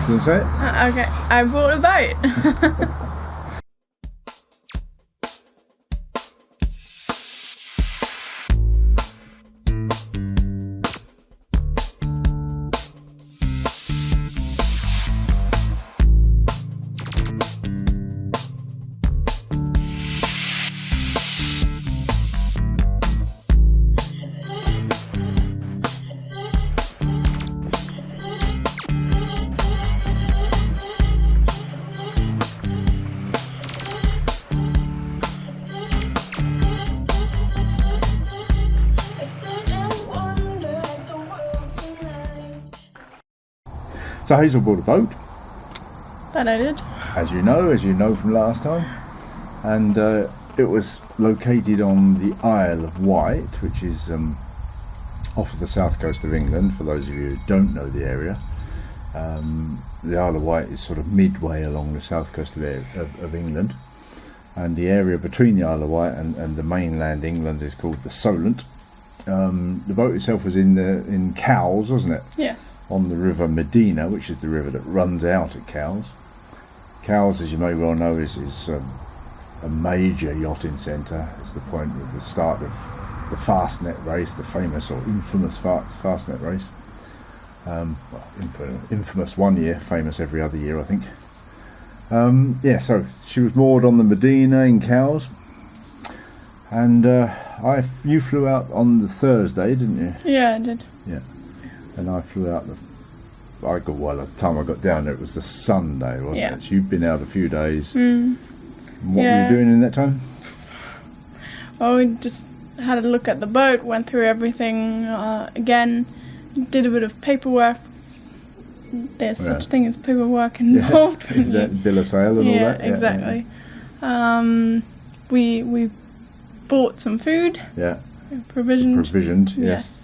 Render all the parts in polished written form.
You want to say it? Okay, I bought a boat. So Hazel bought a boat, That I did. as you know from last time, and it was located on the Isle of Wight, which is off of the south coast of England. For those of you who don't know the area, the Isle of Wight is sort of midway along the south coast of England, and the area between the Isle of Wight and the mainland England is called the Solent. The boat itself was in Cowes, wasn't it? Yes. On the river Medina, which is the river that runs out at Cowes. Cowes, as you may well know, is a major yachting centre. It's the point of the start of the Fastnet race, the famous or infamous Fastnet race. Infamous one year, famous every other year, I think. So she was moored on the Medina in Cowes, and you flew out on the Thursday, didn't you? Yeah, I did. Yeah. And I flew out by the time I got down there, it was the Sunday, wasn't it? So you've been out a few days. What were you doing in that time? Well, we just had a look at the boat, went through everything again, did a bit of paperwork. There's such thing as paperwork involved. Is that bill of sale and all that? Yeah, exactly. We bought some food. Yeah. Provisioned. Yes.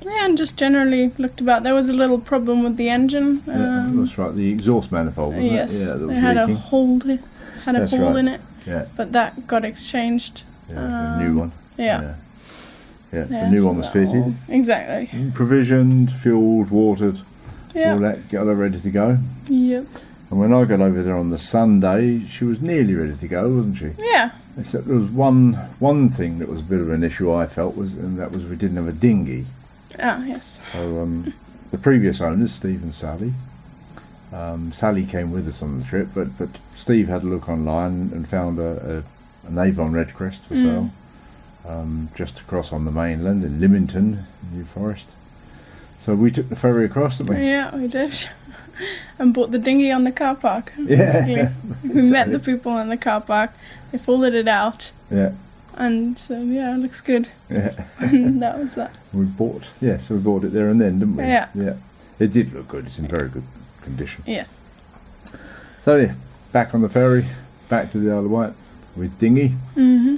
And just generally looked about. There was a little problem with the engine. That's right. The exhaust manifold, wasn't yes, it? Yeah, that was it had leaking. a hole in it. Yeah. But that got exchanged. Yeah, a new one. Yeah. So the new one was fitted. Exactly. Provisioned, fueled, watered. Yeah. All that, got her ready to go. Yep. And when I got over there on the Sunday, she was nearly ready to go, wasn't she? Yeah. Except there was one thing that was a bit of an issue, I felt, and that was we didn't have a dinghy. Ah, yes. So the previous owners, Steve and Sally, Sally came with us on the trip, but Steve had a look online and found an Avon Redcrest for sale, just across on the mainland in Lymington, New Forest. So we took the ferry across, didn't we? Yeah, we did. And bought the dinghy on the car park. Yeah. We met the people in the car park. They folded it out. Yeah. And so, it looks good. Yeah. And that was that. We bought it there and then, didn't we? Yeah. Yeah. It did look good. It's in very good condition. Yes. So yeah, back on the ferry, back to the Isle of Wight with dinghy. Mm-hmm.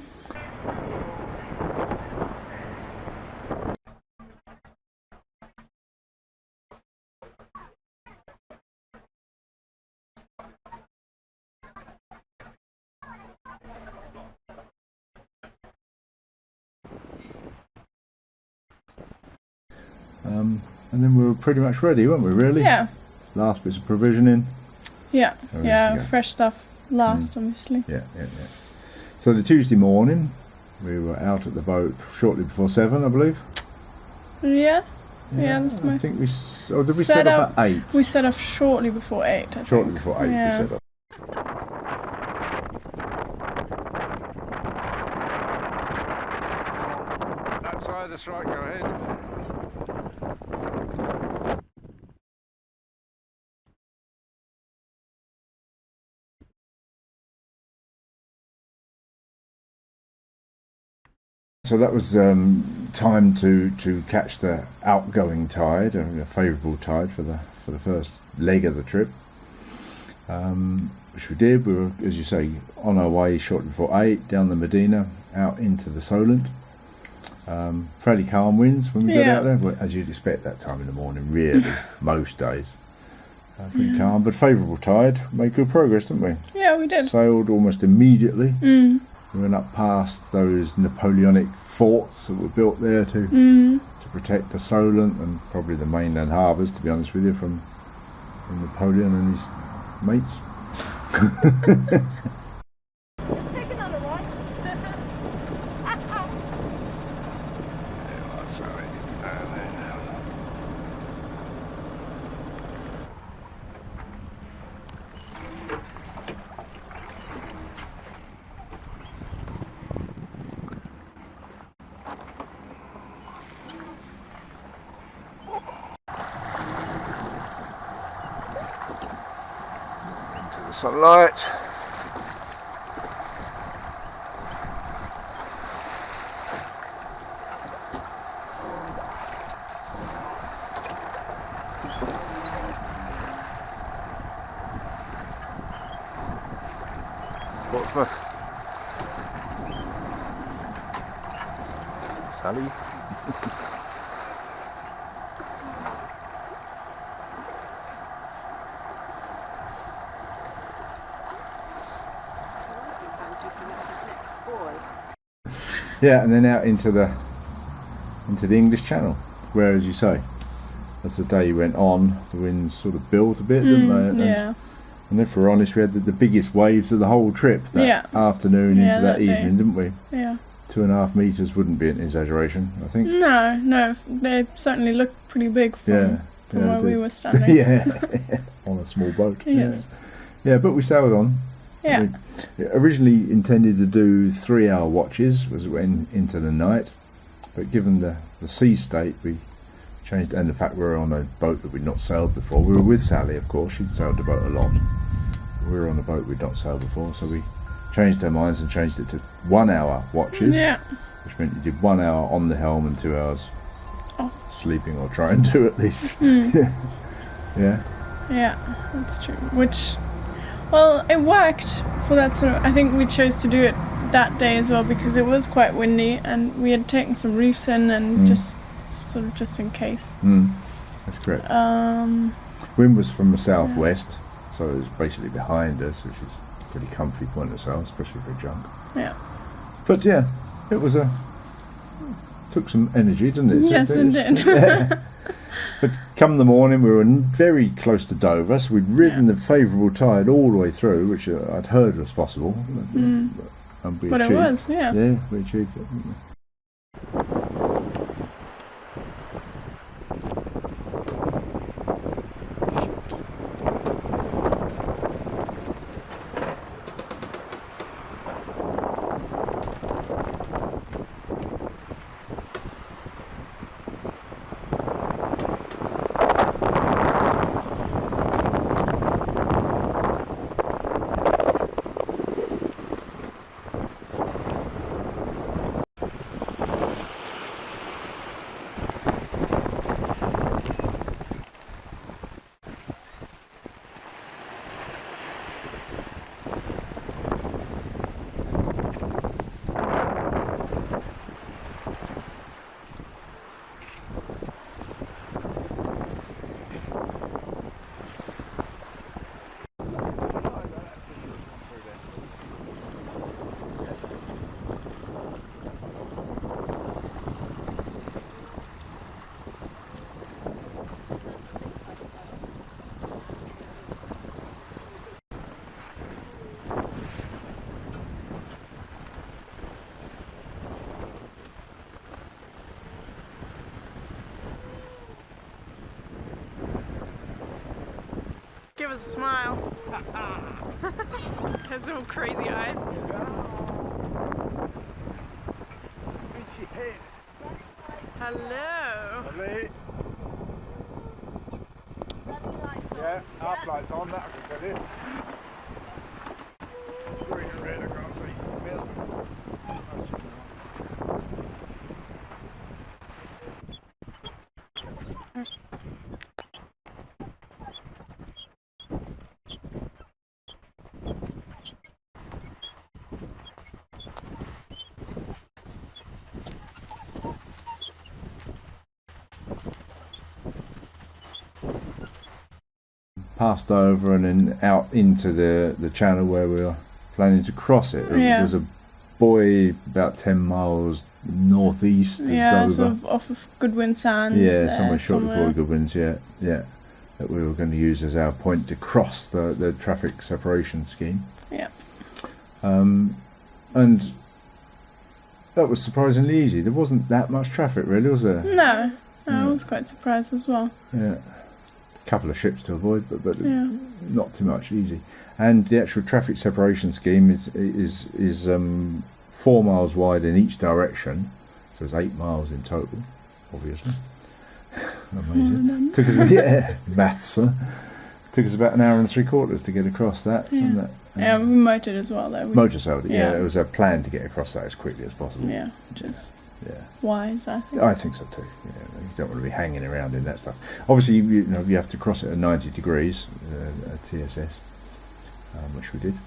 And then we were pretty much ready, weren't we, really? Yeah. Last bits of provisioning. Yeah. Ready Yeah, to go. fresh stuff last, obviously. Yeah. So the Tuesday morning, we were out at the boat shortly before 7, I believe. Yeah. Yeah, that's I my... think did we set off at 8? We set off shortly before 8, I think. Shortly before 8 Yeah. we set off. That side, that's right, go ahead. So that was time to catch the outgoing tide, a favourable tide for the first leg of the trip, which we did. We were, as you say, on our way shortly before 8 down the Medina out into the Solent. Fairly calm winds when we got out there, but as you'd expect that time in the morning, really, most days. Pretty calm, but favourable tide. Made good progress, didn't we? Yeah, we did. Sailed almost immediately. We went up past those Napoleonic forts that were built there to protect the Solent and probably the mainland harbours, to be honest with you, from Napoleon and his mates. Just take another one. Sunlight. Portsmouth. Sally. Yeah, and then out into the English Channel, where, as you say, as the day went on, the winds sort of built a bit, didn't they? And if we're honest, we had the biggest waves of the whole trip that afternoon into that evening, didn't we? Yeah. 2.5 metres wouldn't be an exaggeration, I think. No, they certainly looked pretty big from where we were standing. On a small boat. Yes. Yeah, but we sailed on. Yeah. We originally intended to do 3-hour watches, as it went into the night, but given the sea state, we changed, and the fact we were on a boat that we'd not sailed before. We were with Sally, of course. She'd sailed the boat a lot. We were on a boat we'd not sailed before, so we changed our minds and changed it to 1-hour watches, which meant you did 1 hour on the helm and 2 hours sleeping, or trying to at least. Yeah, that's true. Which, well, it worked for that sort of. I think we chose to do it that day as well because it was quite windy, and we had taken some reefs in and just in case. That's correct. Wind was from the southwest, so it was basically behind us, which is a pretty comfy point of sail, especially for a junk. Yeah. But yeah, it was took some energy, didn't it? Yes, it did. But come the morning, we were very close to Dover, so we'd ridden the favourable tide all the way through, which I'd heard was possible. And we but achieved. It was, yeah. Yeah, we achieved it, didn't we? Give us a smile. Has some crazy eyes. Hello. Yeah, half lights on, that I can tell you. Green and red, I can't see. Passed over and then out into the channel where we were planning to cross it. It was a buoy about 10 miles northeast of Dover. Sort of off of Goodwin Sands. Yeah, somewhere shortly before Goodwin's, yeah. That we were going to use as our point to cross the traffic separation scheme. Yeah. And that was surprisingly easy. There wasn't that much traffic, really, was there? No, I was quite surprised as well. Yeah. A couple of ships to avoid, but not too much, easy. And the actual traffic separation scheme is 4 miles wide in each direction, so it's 8 miles in total, obviously. Amazing. Took us, maths. Huh? Took us about an hour and 3/4 to get across that. Yeah, yeah, we motored as well, though. Motor sailed, yeah. It was a plan to get across that as quickly as possible. Yeah, which is wise, I think. I think so too. Yeah, you don't want to be hanging around in that stuff. Obviously, you have to cross it at 90 degrees, TSS, which we did,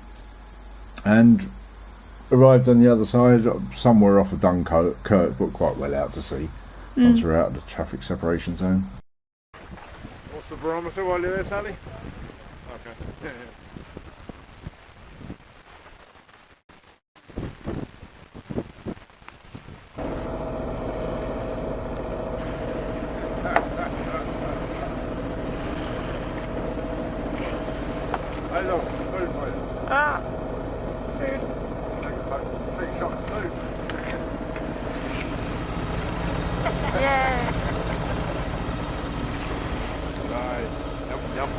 and arrived on the other side, somewhere off of Dunkirk, but quite well out to sea. Once we're out of the traffic separation zone. What's the barometer while you're there, Sally? Okay. Hello, very fine. Ah, food. Take a shot of food. Yeah. Nice. Yum.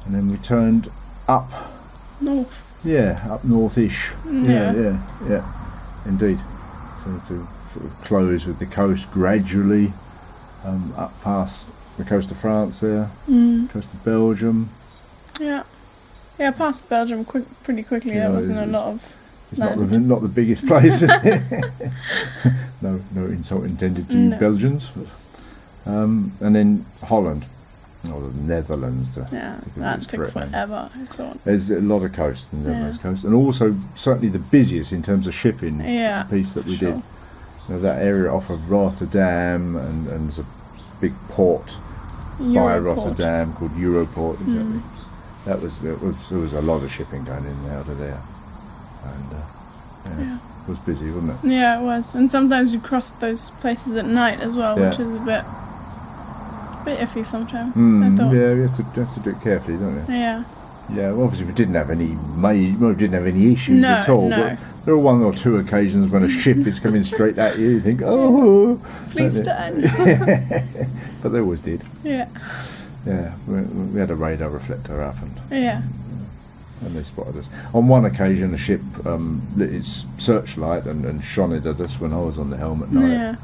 And then we turned up North. Yeah, up northish. Yeah. Yeah, indeed. So to sort of close with the coast gradually, up past the coast of France there, coast of Belgium. Yeah, past Belgium pretty quickly. There wasn't a lot of. It's not the biggest place, is it? no insult intended to you Belgians. But, and then Holland, or the Netherlands. That took forever, I thought. There's a lot of coast in the Netherlands coast, and also certainly the busiest in terms of shipping piece that we did. You know, that area off of Rotterdam, and there's a big port by Rotterdam called Europort. Exactly. There was a lot of shipping going in and out of there, and it was busy, wasn't it? Yeah, it was. And sometimes you crossed those places at night as well, which is a bit iffy sometimes. I thought. Yeah, you have to do it carefully, don't you? Yeah. Yeah, well, obviously we didn't have any issues at all. No. But there were one or two occasions when a ship is coming straight at you. You think, oh, please turn. But they always did. Yeah. Yeah, we had a radar reflector up, and they spotted us. On one occasion, a ship lit its searchlight and shone it at us when I was on the helm at night. Yeah.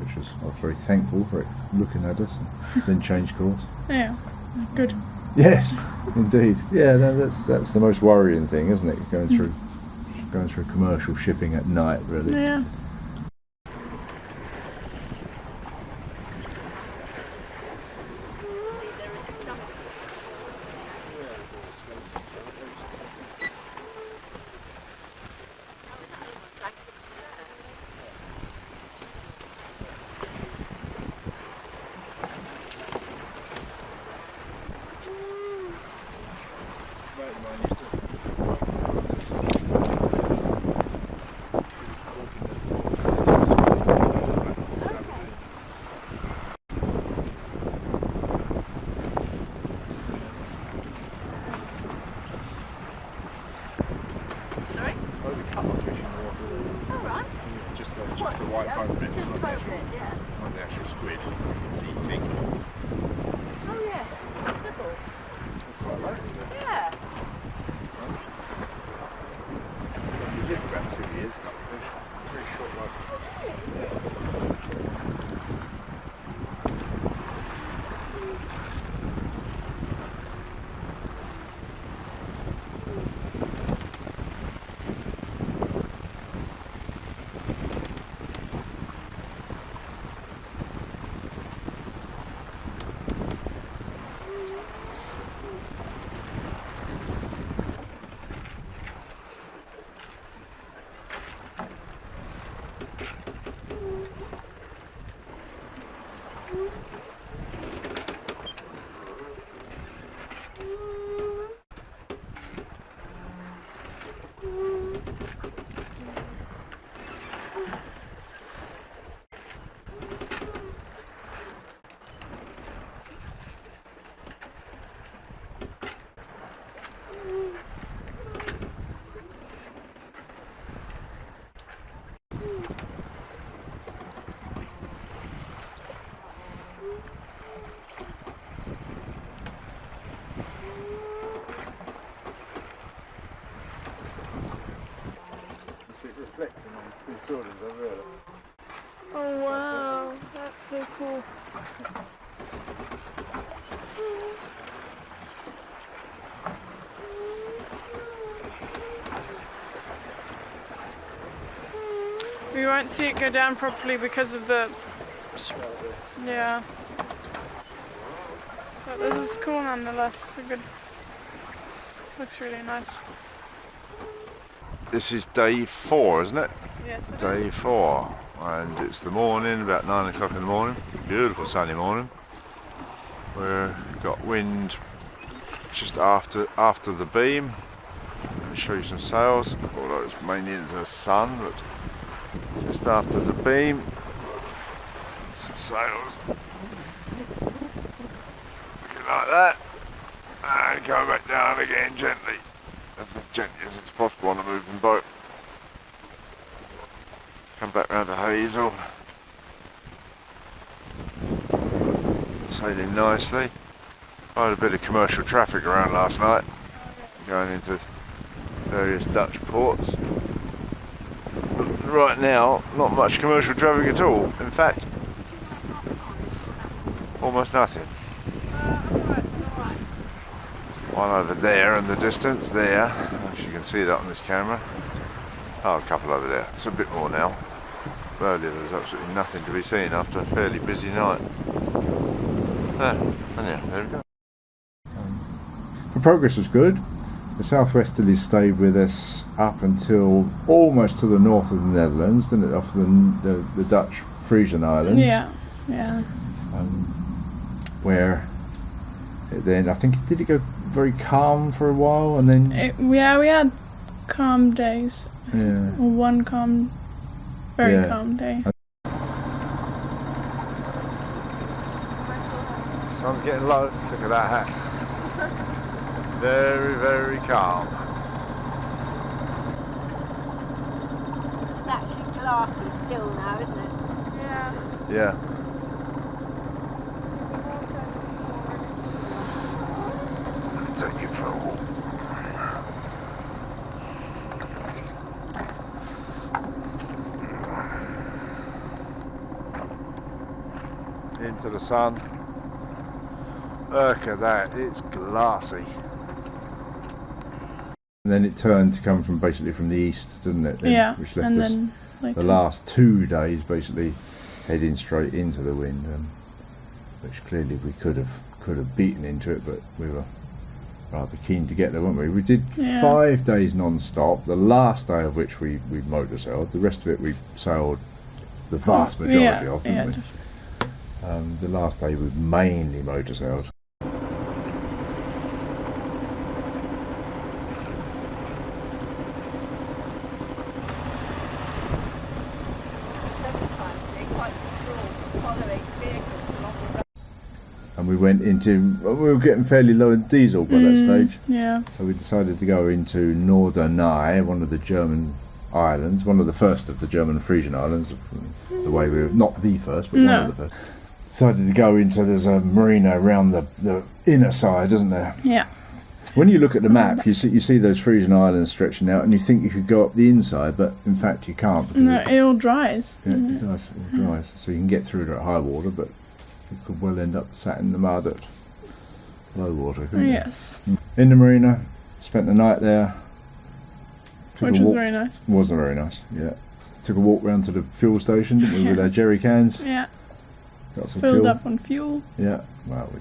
I was very thankful for it looking at us, and then changed course. Yeah, good. Yes, indeed. Yeah, that's the most worrying thing, isn't it? Going through commercial shipping at night, really. Yeah. reflecting on two buildings over there. Oh wow, that's so cool. We won't see it go down properly because of the... Yeah. But this is cool nonetheless. It's a good... Looks really nice. This is day 4, isn't it? Yes, it Day is. 4, and it's the morning, about 9 o'clock in the morning. Beautiful sunny morning. We've got wind just after the beam. Let me show you some sails, although it's mainly into the sun, but just after the beam, some sails. Looking like that, and go back down again gently. As gently as it's possible on a moving boat. Come back round to Hazel. Sailing nicely. I had a bit of commercial traffic around last night, going into various Dutch ports. But right now, not much commercial traffic at all. In fact, almost nothing. One over there in the distance, there, I don't know if you can see that on this camera. Oh, a couple over there. It's a bit more now. Earlier there was absolutely nothing to be seen after a fairly busy night. Anyhow, there we go. The progress was good. The southwesterlies stayed with us up until almost to the north of the Netherlands, didn't it? Off the Dutch Frisian Islands. Yeah. Where then I think did it go very calm for a while, and then We had calm days. yeah. Or one very Yeah. calm day. Sun's getting low. Look at that hat. Very, very calm. This is actually glassy still now, isn't it? Yeah. Yeah. Take you for a walk. Into the sun. Look at that, it's glassy. And then it turned to come from basically from the east, didn't it? Then, Yeah. Which left And us then like the last 2 days basically heading straight into the wind, which clearly we could have beaten into it, but we were rather keen to get there, weren't we? We did 5 days non-stop, the last day of which we motor sailed. The rest of it we sailed the vast majority of, didn't we? The last day we mainly motor sailed. Several times they're quite distraught following vehicles along the road. And we went into, we were getting fairly low in diesel by that stage. Yeah. So we decided to go into Norderney, one of the German islands, one of the first of the German Frisian Islands, the way we were, not the first, but one of the first. Decided to go into, there's a marina around the inner side, isn't there? Yeah. When you look at the map, you see those Frisian Islands stretching out, and you think you could go up the inside, but in fact you can't. Because No, it all dries. it does, it all dries. So you can get through it at high water, but you could well end up sat in the mud at low water, couldn't you? Yes. In the marina, spent the night there. Took Which a was walk- very nice. Wasn't very nice, yeah. Took a walk round to the fuel station, didn't we, with our jerry cans. Yeah. Got some Filled fuel. up on fuel. Yeah, well, we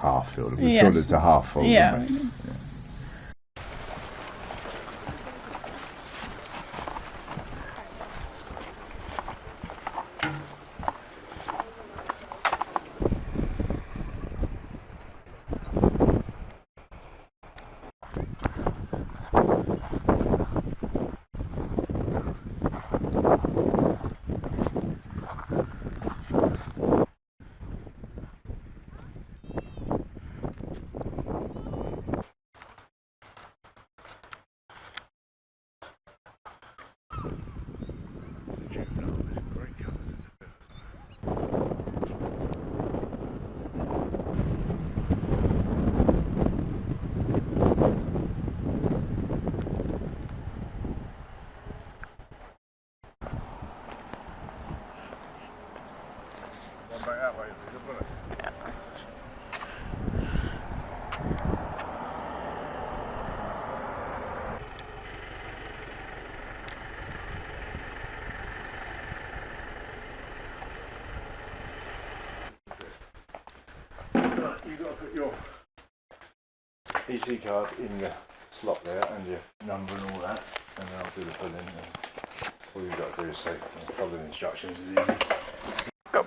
half filled it. We Yes. filled it to half full, Yeah. didn't we? you've got to put your EC card in the slot there and your number and all that, and then I'll do the filling. All you've got to do is say, follow the instructions, is easy. Go.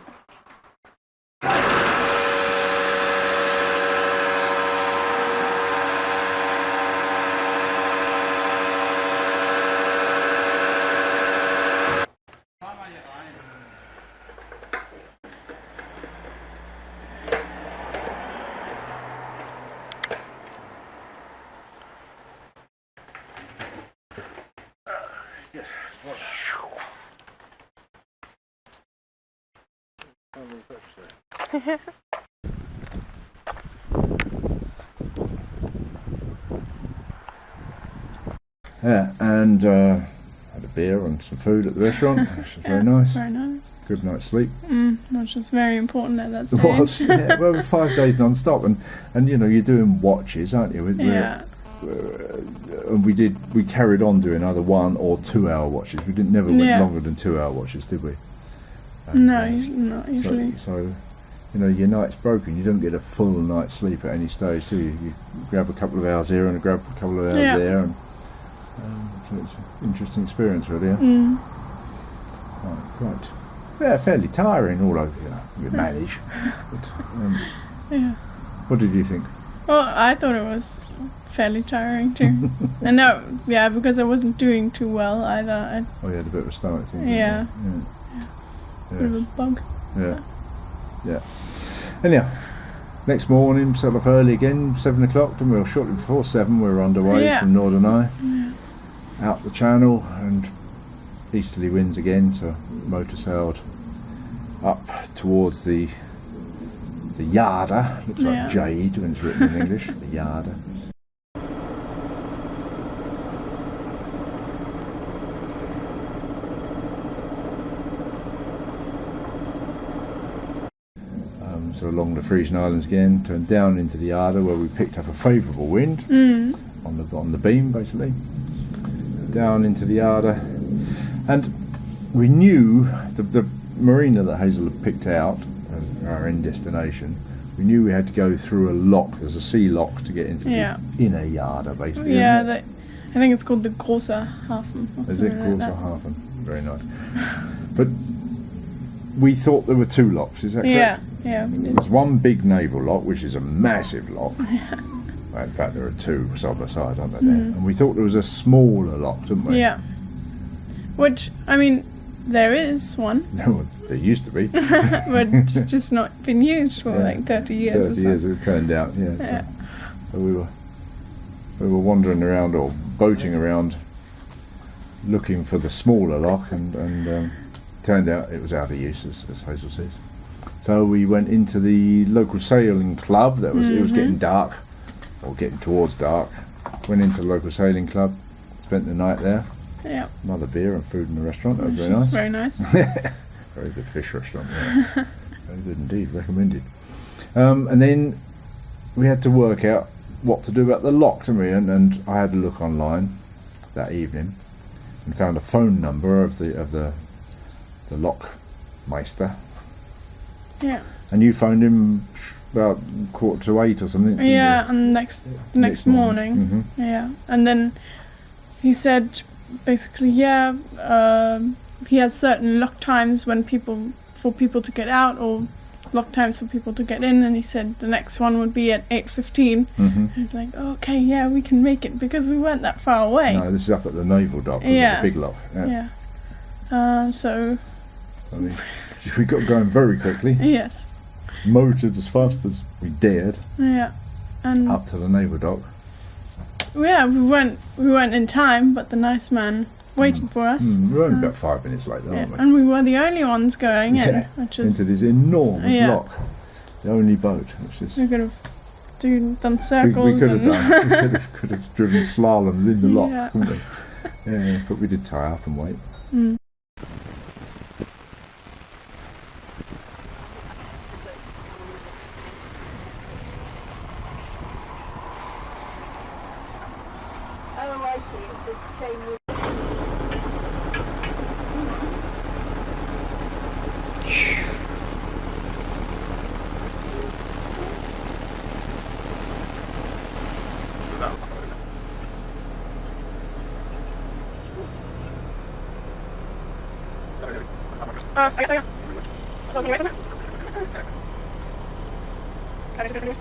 Yeah, and had a beer and some food at the restaurant, which was very nice. Very nice. Good night's sleep. Which was very important at that It stage. was, yeah. Well, 5 days non-stop, and you know, you're doing watches, aren't you? And we carried on doing either 1 or 2 hour watches. We never went longer than 2 hour watches, did we? And, no, not usually. So, you know, your night's broken. You don't get a full night's sleep at any stage, do you? You grab a couple of hours here and grab a couple of hours there, and so it's an interesting experience, really. Yeah? Quite, yeah, fairly tiring. Although, you know, we manage. But, Yeah. what did you think? Well, I thought it was fairly tiring too. And no, yeah, because I wasn't doing too well either. Oh, you had a bit of a stomach thing. Yeah. Yeah. Bit of a bug. Yeah. Yeah. Anyhow, next morning, set off early again, 7 o'clock, and we were shortly before 7, we were underway from Norderney, out the channel, and easterly winds again, so motor sailed up towards the Yarder, looks like jade when it's written in English, the Yarder. So along the Frisian Islands again, turned down into the Yarder where we picked up a favourable wind on the beam, basically. Down into the Yarder, and we knew the marina that Hazel had picked out as our end destination. We knew we had to go through a lock. There's a sea lock to get into the inner Yarder, basically. Yeah, I think it's called the Großer Hafen. Is it Großer Hafen? Very nice. But we thought there were 2 locks. Is that correct? Yeah, we did. There's one big naval lock, which is a massive lock. In fact, there are 2 side by side, aren't there? And we thought there was a smaller lock, didn't we? Yeah. Which, I mean, there is one. No, there used to be. But it's just not been used for like 30 years 30 or something. years it turned out, So we were wandering around or boating around looking for the smaller lock, and turned out it was out of use, as Hazel says. So we went into the local sailing club. It was getting dark, or getting towards dark. Went into the local sailing club, spent the night there. Yeah. Another beer and food in the restaurant. That was very nice. Very nice. Very good fish restaurant. Yeah. Very good indeed. Recommended. And then we had to work out what to do about the lock, didn't we? And I had a look online that evening and found a phone number of the lockmeister. Yeah. And you phoned him about 7:45 or something. Yeah, and next morning. Mm-hmm. Yeah, and then he said basically, he has certain lock times for people to get out, or lock times for people to get in, and he said the next one would be at 8:15. And it's like, okay, yeah, we can make it because we weren't that far away. No, this is up at the naval dock, the big lock. Yeah. So I mean, we got going very quickly. Yes. Motored as fast as we dared. Yeah. And up to the naval dock. Yeah, we weren't in time, but the nice man waiting for us. We were only about 5 minutes late, aren't we? And we were the only ones going in, which is into this enormous lock. The only boat, which is we could have done circles. We could have done. We could have driven slaloms in the lock, couldn't we? Yeah, but we did tie up and wait. Oh, I see. It's this chain with I guess so, yeah. Can you wait for it? Can I just do it?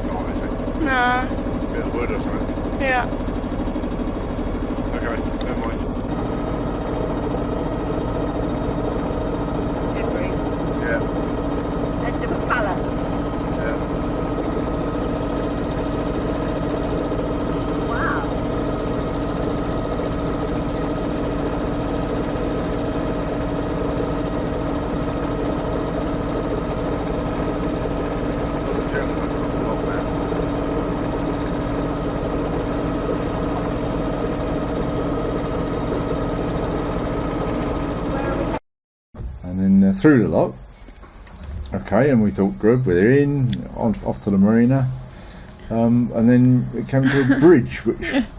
Oh, is it? No. Bit of wood or something? Yeah. Okay, never mind. Every Yeah, end of a pallet. yeah. Wow. The gentleman on the block there. And then through the lock. Okay, and we thought, good, we're in, off to the marina. And then it came to a bridge which Yes.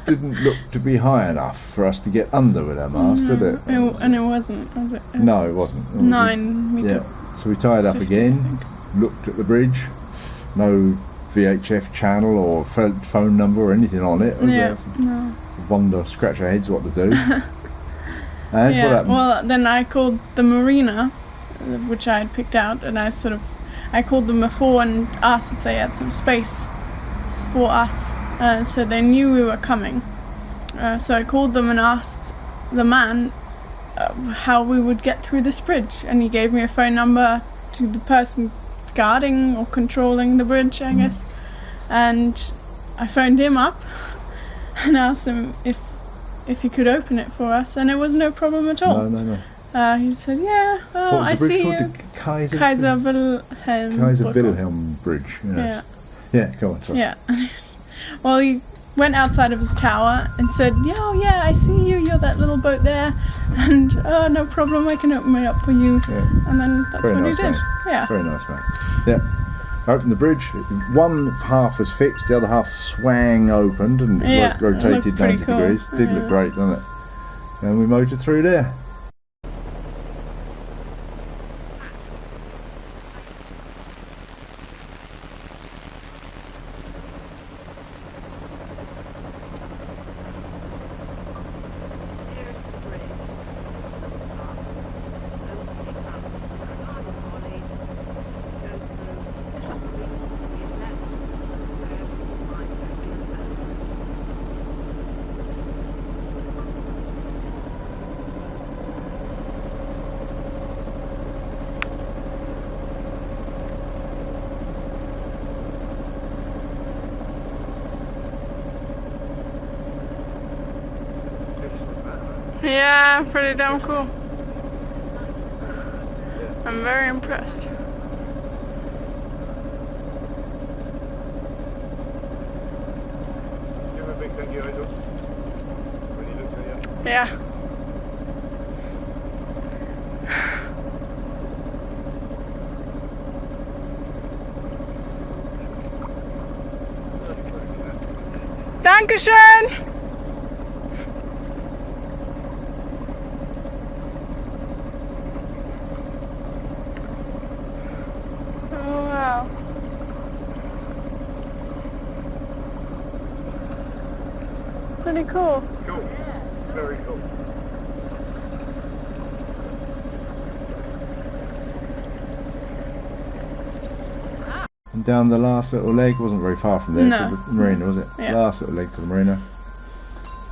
didn't look to be high enough for us to get under with our mast, did it? And it wasn't, was it? No, it wasn't. 9 metre. Yeah, so we tied up 50, I again, think. looked at the bridge, no VHF channel or phone number or anything on it. Was Yeah, there? no. Wonder, scratch our heads what to do. And what happened? Well, then I called the marina, which I had picked out, and I called them before and asked if they had some space for us, so they knew we were coming. So I called them and asked the man how we would get through this bridge, and he gave me a phone number to the person guarding or controlling the bridge, I guess. And I phoned him up and asked him if he could open it for us, and it was no problem at all. No. He said, yeah, oh, What was I the bridge see called? you. The Kaiser Wilhelm. Kaiser Wilhelm Bridge. Yeah. Yes. Yeah, go on, sorry. Yeah. Well, he went outside of his tower and said, yeah, oh, yeah, I see you. You're that little boat there. And, oh, no problem. I can open it up for you. Yeah. And then that's Very what nice he did. man. Yeah. Very nice, man. Yeah. Opened the bridge. One half was fixed, the other half swang opened and Yeah, it rotated looked pretty 90 cool. degrees. Did look Yeah. great, doesn't it? And we motored through there. Here's the bridge. Opening up for Alanouwoly. Go through the wings to the left. Where's the Kaiser Wilhelm? Yeah, pretty damn cool. I'm very impressed. Give him a big thank you, Hazel. When he looks at you. Yeah. Dankeschön! Oh, wow. Pretty cool. Cool. Very cool. And down the last little leg, wasn't very far from there, No. to the marina, was it? Yeah. Last little leg to the marina.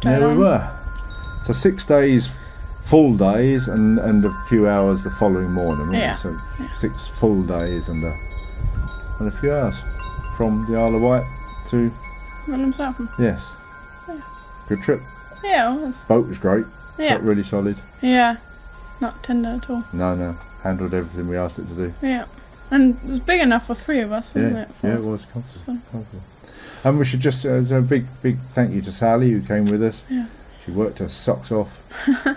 Dead There we on. were. So 6 days, full days, and a few hours the following morning, wasn't Yeah. it? So 6 full days and a few hours from the Isle of Wight to, Wilhelmshaven. yes. Good trip. Yeah, it was. Boat was great. Yeah. Felt really solid. Yeah. Not tender at all. No. Handled everything we asked it to do. Yeah. And it was big enough for 3 of us, wasn't Yeah, it? yeah, it was comfortable. And we should just a big thank you to Sally who came with us. Yeah. She worked her socks off.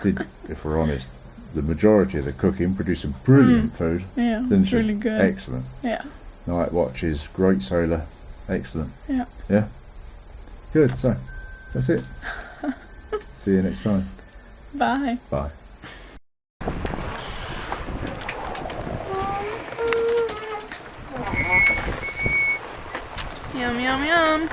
Did, if we're honest, the majority of the cooking, produced some brilliant food. Yeah, Didn't it's she? really good. Excellent. Yeah. Night watches, great sailor. Excellent. Yeah. Yeah. Good. So that's it. See you next time. Bye. Bye. Yum, yum, yum.